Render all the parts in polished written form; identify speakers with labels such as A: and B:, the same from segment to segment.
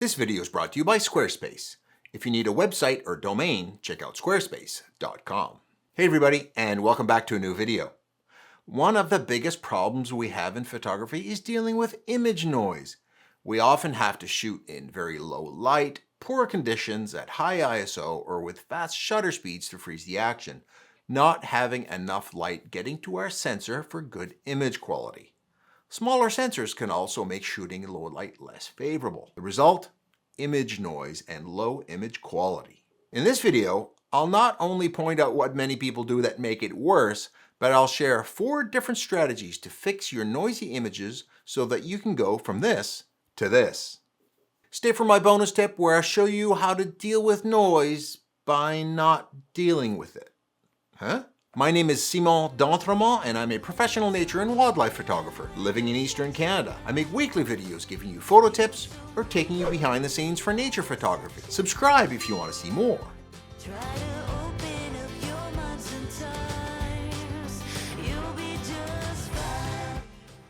A: This video is brought to you by Squarespace. If you need a website or domain, check out squarespace.com. Hey everybody, and welcome back to a new video. One of the biggest problems we have in photography is dealing with image noise. We often have to shoot in very low light, poor conditions, at high ISO, or with fast shutter speeds to freeze the action, not having enough light getting to our sensor for good image quality. Smaller sensors can also make shooting in low light less favorable. The result? Image noise and low image quality. In this video, I'll not only point out what many people do that make it worse, but I'll share 4 different strategies to fix your noisy images so that you can go from this to this. Stay for my bonus tip where I show you how to deal with noise by not dealing with it. Huh? My name is Simon D'Entremont, and I'm a professional nature and wildlife photographer living in Eastern Canada. I make weekly videos giving you photo tips or taking you behind the scenes for nature photography. Subscribe if you want to see more.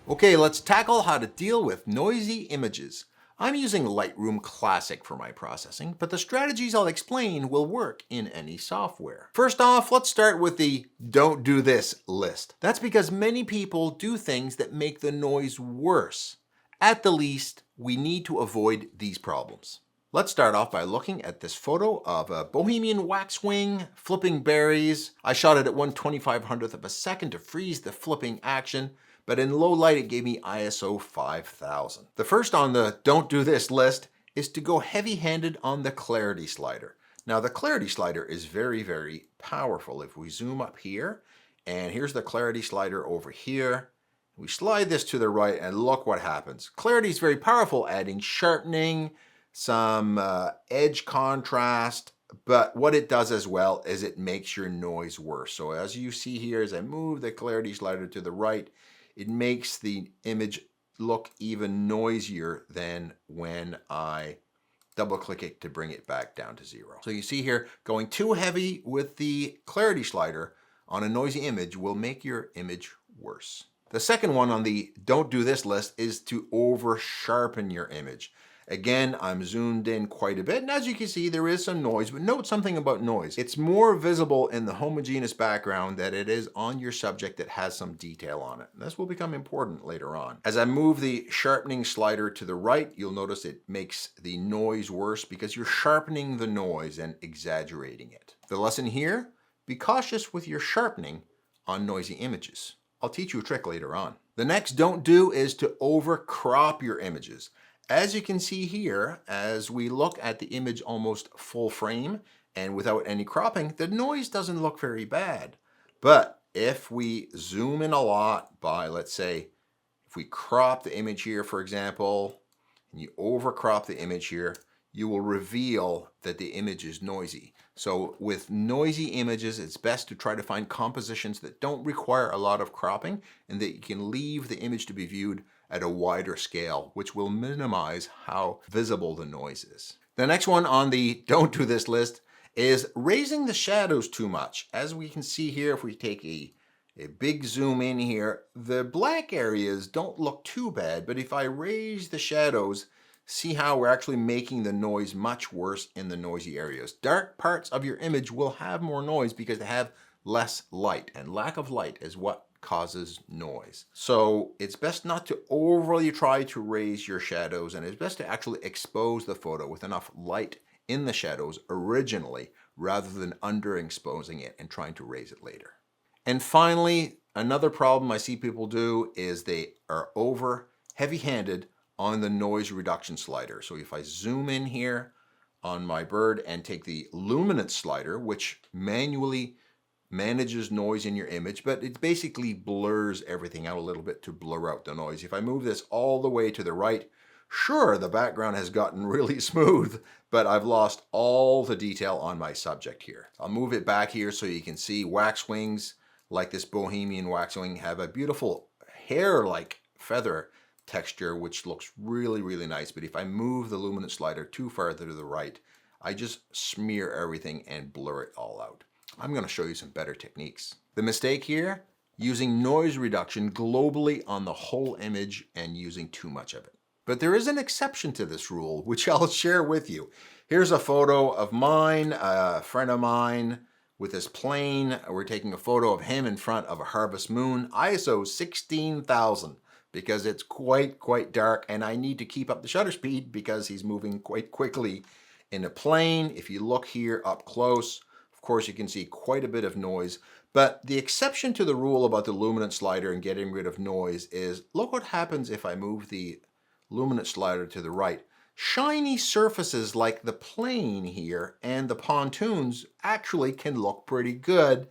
A: Okay, let's tackle how to deal with noisy images. I'm using Lightroom Classic for my processing, but the strategies I'll explain will work in any software. First off, let's start with the don't do this list. That's because many people do things that make the noise worse. At the least, we need to avoid these problems. Let's start off by looking at this photo of a Bohemian waxwing flipping berries. I shot it at 1/2500th of a second to freeze the flipping action, but in low light it gave me ISO 5000. The first on the don't do this list is to go heavy-handed on the clarity slider. Now the clarity slider is very, very powerful. If we zoom up here, and here's the clarity slider over here, we slide this to the right and look what happens. Clarity is very powerful, adding sharpening, some edge contrast, but what it does as well is it makes your noise worse. So as you see here, as I move the clarity slider to the right, it makes the image look even noisier than when I double click it to bring it back down to 0. So you see here, going too heavy with the clarity slider on a noisy image will make your image worse. The second one on the don't do this list is to over sharpen your image. Again, I'm zoomed in quite a bit, and as you can see, there is some noise, but note something about noise. It's more visible in the homogeneous background than it is on your subject that has some detail on it. And this will become important later on. As I move the sharpening slider to the right, you'll notice it makes the noise worse because you're sharpening the noise and exaggerating it. The lesson here, be cautious with your sharpening on noisy images. I'll teach you a trick later on. The next don't do is to over crop your images. As you can see here, as we look at the image almost full frame and without any cropping, the noise doesn't look very bad. But if we zoom in a lot by, let's say, if we crop the image here, for example, and you overcrop the image here, you will reveal that the image is noisy. So with noisy images, it's best to try to find compositions that don't require a lot of cropping and that you can leave the image to be viewed at a wider scale, which will minimize how visible the noise is. The next one on the don't do this list is raising the shadows too much. As we can see here, if we take a big zoom in here, the black areas don't look too bad, but if I raise the shadows, see how we're actually making the noise much worse in the noisy areas. Dark parts of your image will have more noise because they have less light, and lack of light is what causes noise. So it's best not to overly try to raise your shadows, and it's best to actually expose the photo with enough light in the shadows originally rather than underexposing it and trying to raise it later. And finally, another problem I see people do is they are over heavy-handed on the noise reduction slider. So if I zoom in here on my bird and take the luminance slider, which manually manages noise in your image, but it basically blurs everything out a little bit to blur out the noise. If I move this all the way to the right, sure, the background has gotten really smooth, but I've lost all the detail on my subject here. I'll move it back here so you can see waxwings like this Bohemian waxwing have a beautiful hair-like feather texture, which looks really, really nice. But if I move the luminance slider too far to the right, I just smear everything and blur it all out. I'm going to show you some better techniques. The mistake here, using noise reduction globally on the whole image and using too much of it. But there is an exception to this rule, which I'll share with you. Here's a photo of mine, a friend of mine with this plane. We're taking a photo of him in front of a harvest moon, ISO 16,000, because it's quite dark and I need to keep up the shutter speed because he's moving quite quickly in a plane. If you look here up close, of course you can see quite a bit of noise. But the exception to the rule about the luminance slider and getting rid of noise is, look what happens if I move the luminance slider to the right. Shiny surfaces like the plane here and the pontoons actually can look pretty good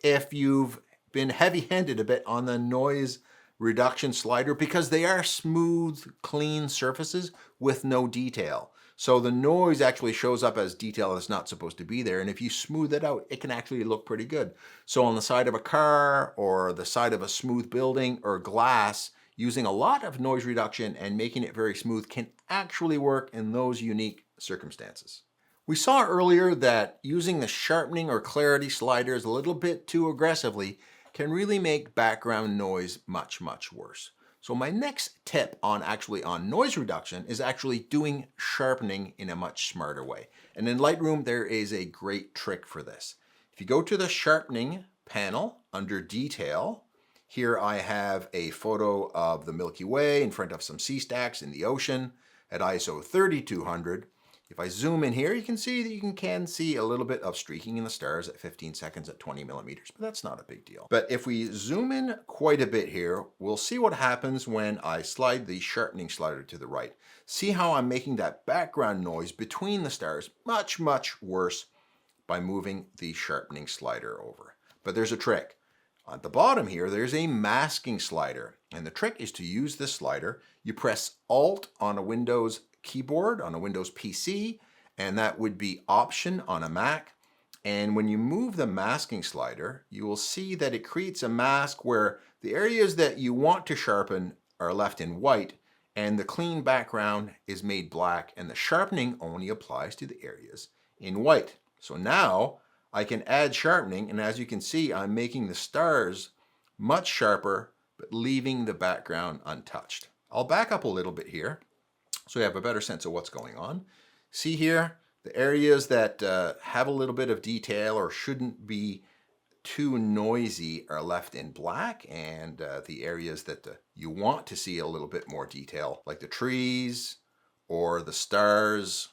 A: if you've been heavy-handed a bit on the noise reduction slider, because they are smooth, clean surfaces with no detail. So the noise actually shows up as detail that's not supposed to be there. And if you smooth it out, it can actually look pretty good. So on the side of a car or the side of a smooth building or glass, using a lot of noise reduction and making it very smooth can actually work in those unique circumstances. We saw earlier that using the sharpening or clarity sliders a little bit too aggressively can really make background noise much worse. So my next tip on noise reduction is actually doing sharpening in a much smarter way. And in Lightroom, there is a great trick for this. If you go to the sharpening panel under detail, here I have a photo of the Milky Way in front of some sea stacks in the ocean at ISO 3200. If I zoom in here, you can see that you can see a little bit of streaking in the stars at 15 seconds at 20 millimeters, but that's not a big deal. But if we zoom in quite a bit here, we'll see what happens when I slide the sharpening slider to the right. See how I'm making that background noise between the stars much worse by moving the sharpening slider over. But there's a trick. At the bottom here, there's a masking slider, and the trick is to use this slider. You press Alt on a Windows keyboard, on a Windows PC, and that would be Option on a Mac. And when you move the masking slider, you will see that it creates a mask where the areas that you want to sharpen are left in white, and the clean background is made black, and the sharpening only applies to the areas in white. So now I can add sharpening, and as you can see, I'm making the stars much sharper, but leaving the background untouched. I'll back up a little bit here so you have a better sense of what's going on. See here, the areas that have a little bit of detail or shouldn't be too noisy are left in black, and the areas that you want to see a little bit more detail, like the trees or the stars,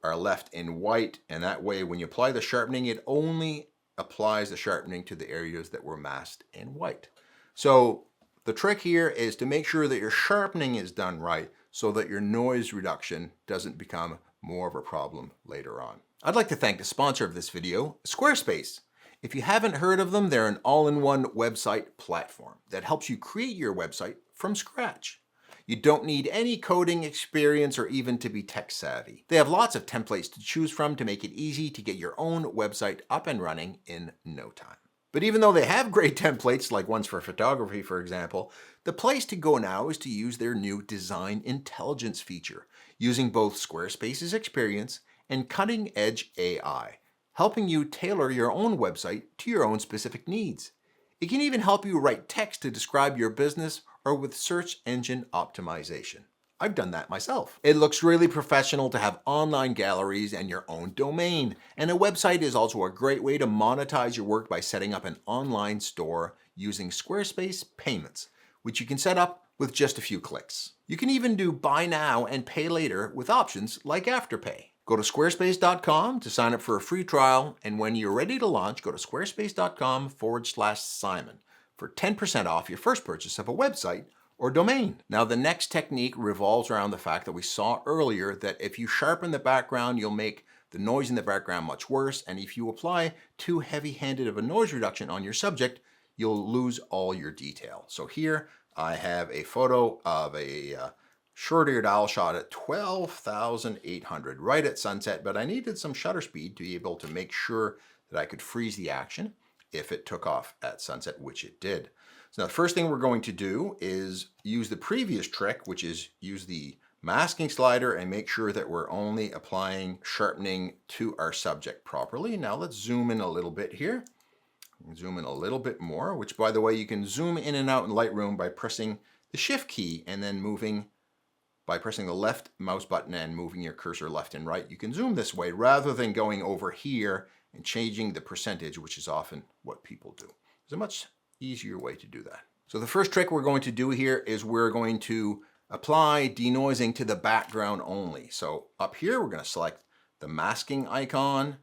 A: are left in white. And that way, when you apply the sharpening, it only applies the sharpening to the areas that were masked in white. So the trick here is to make sure that your sharpening is done right so that your noise reduction doesn't become more of a problem later on. I'd like to thank the sponsor of this video, Squarespace. If you haven't heard of them, they're an all-in-one website platform that helps you create your website from scratch. You don't need any coding experience or even to be tech savvy. They have lots of templates to choose from to make it easy to get your own website up and running in no time. But even though they have great templates, like ones for photography, for example, the place to go now is to use their new Design Intelligence feature, using both Squarespace's experience and cutting-edge AI, helping you tailor your own website to your own specific needs. It can even help you write text to describe your business or with search engine optimization. I've done that myself. It looks really professional to have online galleries and your own domain. And a website is also a great way to monetize your work by setting up an online store using Squarespace Payments, which you can set up with just a few clicks. You can even do buy now and pay later with options like Afterpay. Go to squarespace.com to sign up for a free trial, and when you're ready to launch, go to squarespace.com/Simon for 10% off your first purchase of a website or domain. Now, the next technique revolves around the fact that we saw earlier that if you sharpen the background, you'll make the noise in the background much worse, and if you apply too heavy-handed of a noise reduction on your subject, you'll lose all your detail. So here I have a photo of a short-eared owl shot at 12,800, right at sunset, but I needed some shutter speed to be able to make sure that I could freeze the action if it took off at sunset, which it did. So now the first thing we're going to do is use the previous trick, which is use the masking slider and make sure that we're only applying sharpening to our subject properly. Now let's zoom in a little bit here. Zoom in a little bit more, which, by the way, you can zoom in and out in Lightroom by pressing the Shift key and then moving by pressing the left mouse button and moving your cursor left and right, you can zoom this way rather than going over here and changing the percentage, which is often what people do. There's a much easier way to do that. So the first trick we're going to do here is we're going to apply denoising to the background only. So up here, we're going to select the masking icon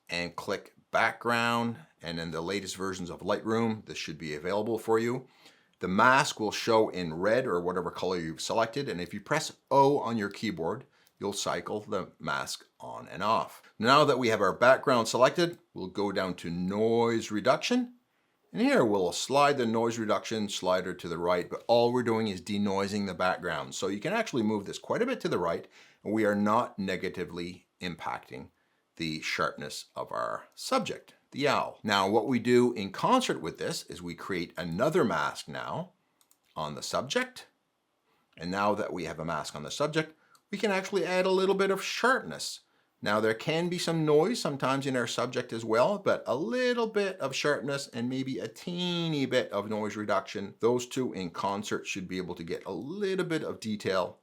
A: and click background. And in the latest versions of Lightroom, this should be available for you. The mask will show in red or whatever color you've selected. And if you press O on your keyboard, you'll cycle the mask on and off. Now that we have our background selected, we'll go down to noise reduction. And here we'll slide the noise reduction slider to the right, but all we're doing is denoising the background. So you can actually move this quite a bit to the right, and we are not negatively impacting the sharpness of our subject, the owl. Now what we do in concert with this is we create another mask now on the subject. And now that we have a mask on the subject, we can actually add a little bit of sharpness. Now there can be some noise sometimes in our subject as well, but a little bit of sharpness and maybe a teeny bit of noise reduction, those two in concert should be able to get a little bit of detail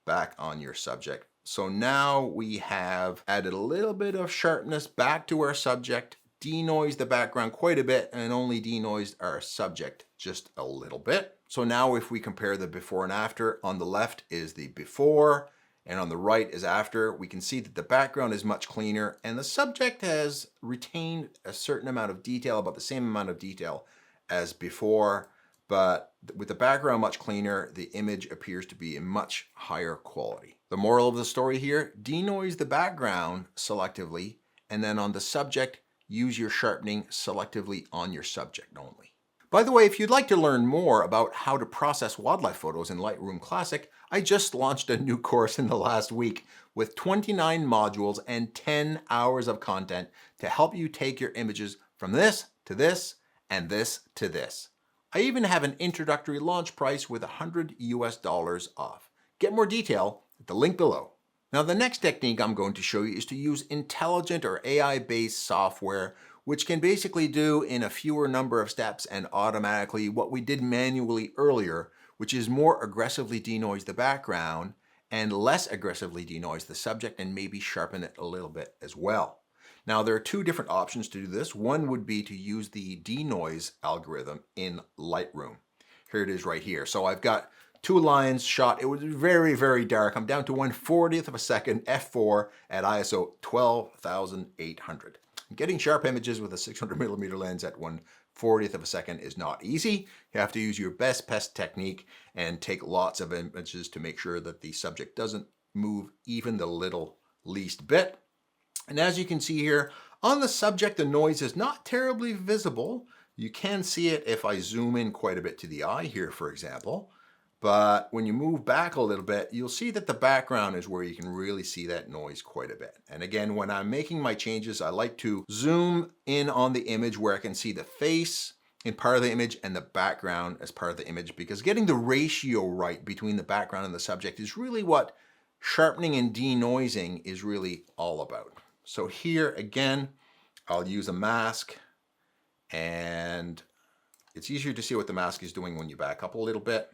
A: back on your subject. So now we have added a little bit of sharpness back to our subject, denoised the background quite a bit, and only denoised our subject just a little bit. So now if we compare the before and after, on the left is the before, and on the right is after, we can see that the background is much cleaner and the subject has retained a certain amount of detail, about the same amount of detail as before, but with the background much cleaner, the image appears to be in much higher quality. The moral of the story here, denoise the background selectively, and then on the subject, use your sharpening selectively on your subject only. By the way, if you'd like to learn more about how to process wildlife photos in Lightroom Classic, I just launched a new course in the last week with 29 modules and 10 hours of content to help you take your images from this to this and this to this. I even have an introductory launch price with $100 off. Get more detail at the link below. Now the next technique I'm going to show you is to use intelligent or AI-based software, which can basically do in a fewer number of steps and automatically what we did manually earlier, which is more aggressively denoise the background and less aggressively denoise the subject and maybe sharpen it a little bit as well. Now there are two different options to do this. One would be to use the denoise algorithm in Lightroom. Here it is right here. So I've got two lines shot. It was very, very dark. I'm down to 1/40th of a second, f4 at ISO 12,800. Getting sharp images with a 600mm lens at 1/40th of a second is not easy. You have to use your best technique and take lots of images to make sure that the subject doesn't move even the least bit. And as you can see here, on the subject, the noise is not terribly visible. You can see it if I zoom in quite a bit to the eye here, for example. But when you move back a little bit, you'll see that the background is where you can really see that noise quite a bit. And again, when I'm making my changes, I like to zoom in on the image where I can see the face in part of the image and the background as part of the image, because getting the ratio right between the background and the subject is really what sharpening and denoising is really all about. So here again, I'll use a mask, and it's easier to see what the mask is doing when you back up a little bit.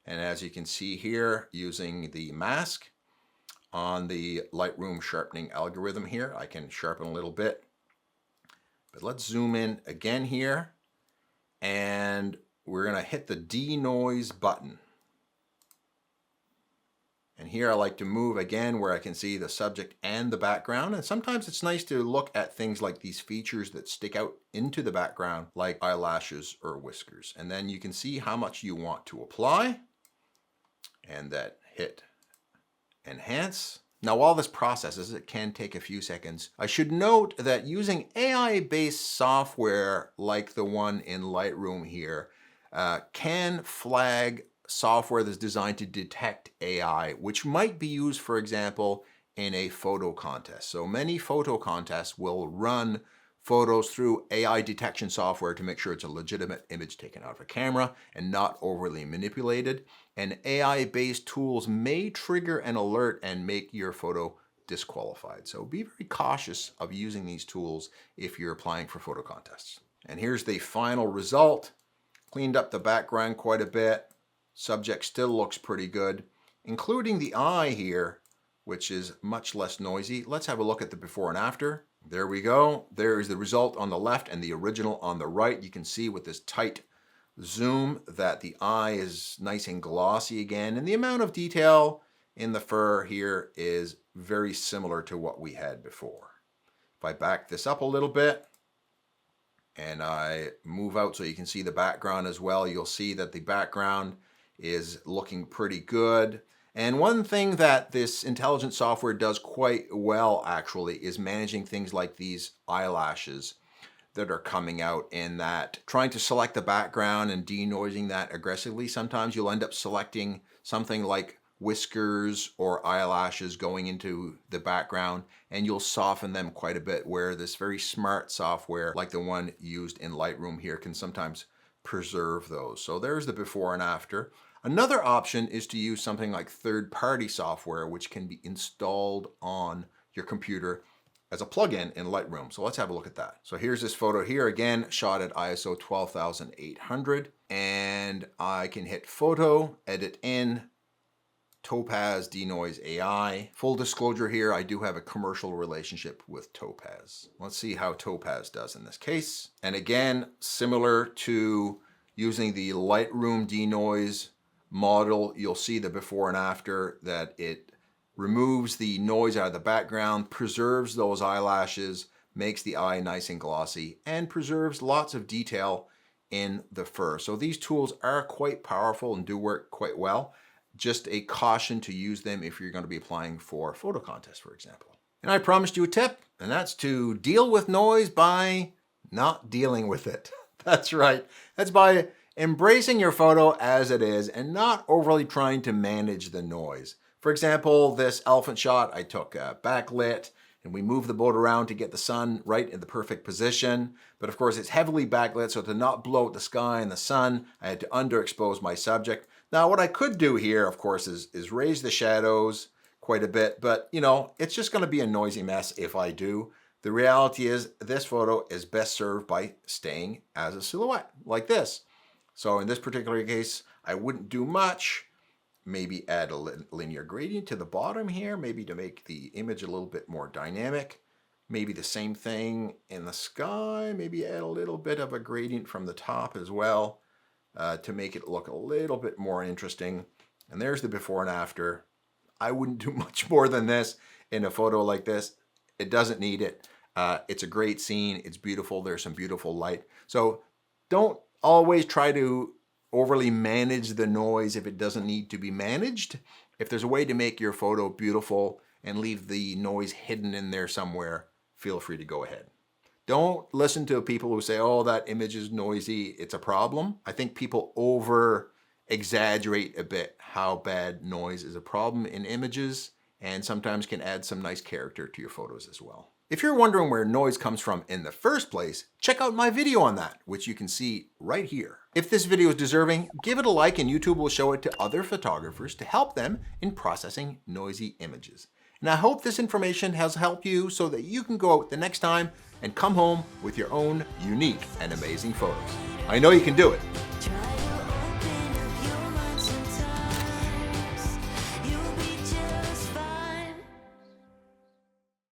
A: And as you can see here, using the mask on the Lightroom sharpening algorithm here, I can sharpen a little bit. But let's zoom in again here, and we're gonna hit the denoise button. And here I like to move again where I can see the subject and the background. And sometimes it's nice to look at things like these features that stick out into the background, like eyelashes or whiskers. And then you can see how much you want to apply. And that hit enhance. Now while this processes, it can take a few seconds. I should note that using AI-based software like the one in Lightroom here can flag software that's designed to detect AI, which might be used, for example, in a photo contest. So many photo contests will run photos through AI detection software to make sure it's a legitimate image taken out of a camera and not overly manipulated. And AI-based tools may trigger an alert and make your photo disqualified. So be very cautious of using these tools if you're applying for photo contests. And here's the final result. Cleaned up the background quite a bit. Subject still looks pretty good. including the eye here, which is much less noisy. Let's have a look at the before and after. There we go. There is the result on the left and the original on the right. You can see with this tight zoom that the eye is nice and glossy again, and the amount of detail in the fur here is very similar to what we had before. If I back this up a little bit and I move out so you can see the background as well, you'll see that the background is looking pretty good. And one thing that this intelligent software does quite well actually is managing things like these eyelashes that are coming out, in that trying to select the background and denoising that aggressively. Sometimes you'll end up selecting something like whiskers or eyelashes going into the background, and you'll soften them quite a bit, where this very smart software like the one used in Lightroom here can sometimes preserve those. So there's the before and after. Another option is to use something like third-party software, which can be installed on your computer as a plugin in Lightroom. So let's have a look at that. So here's this photo here, again, shot at ISO 12,800, and I can hit Photo, Edit in, Topaz Denoise AI. Full disclosure here, I do have a commercial relationship with Topaz. Let's see how Topaz does in this case. And again, similar to using the Lightroom denoise model, you'll see the before and after, that it removes the noise out of the background, preserves those eyelashes, makes the eye nice and glossy, and preserves lots of detail in the fur. So these tools are quite powerful and do work quite well. Just a caution to use them if you're going to be applying for photo contests, for example. And I promised you a tip, and that's to deal with noise by not dealing with it. That's right. That's by embracing your photo as it is and not overly trying to manage the noise. For example, this elephant shot, I took backlit, and we moved the boat around to get the sun right in the perfect position. But of course, it's heavily backlit, so to not blow out the sky and the sun, I had to underexpose my subject. Now, what I could do here, of course, is raise the shadows quite a bit, but you know, it's just gonna be a noisy mess if I do. The reality is this photo is best served by staying as a silhouette, like this. So in this particular case, I wouldn't do much. Maybe add a linear gradient to the bottom here, maybe to make the image a little bit more dynamic. Maybe the same thing in the sky, maybe add a little bit of a gradient from the top as well to make it look a little bit more interesting. And there's the before and after. I wouldn't do much more than this in a photo like this. It doesn't need it. It's a great scene, it's beautiful, there's some beautiful light. So don't always try to overly manage the noise if it doesn't need to be managed. If there's a way to make your photo beautiful and leave the noise hidden in there somewhere, feel free to go ahead. Don't listen to people who say, oh, that image is noisy, it's a problem. I think people over exaggerate a bit how bad noise is a problem in images, and sometimes can add some nice character to your photos as well. If you're wondering where noise comes from in the first place, check out my video on that, which you can see right here. If this video is deserving, give it a like and YouTube will show it to other photographers to help them in processing noisy images. And I hope this information has helped you so that you can go out the next time and come home with your own unique and amazing photos. I know you can do it.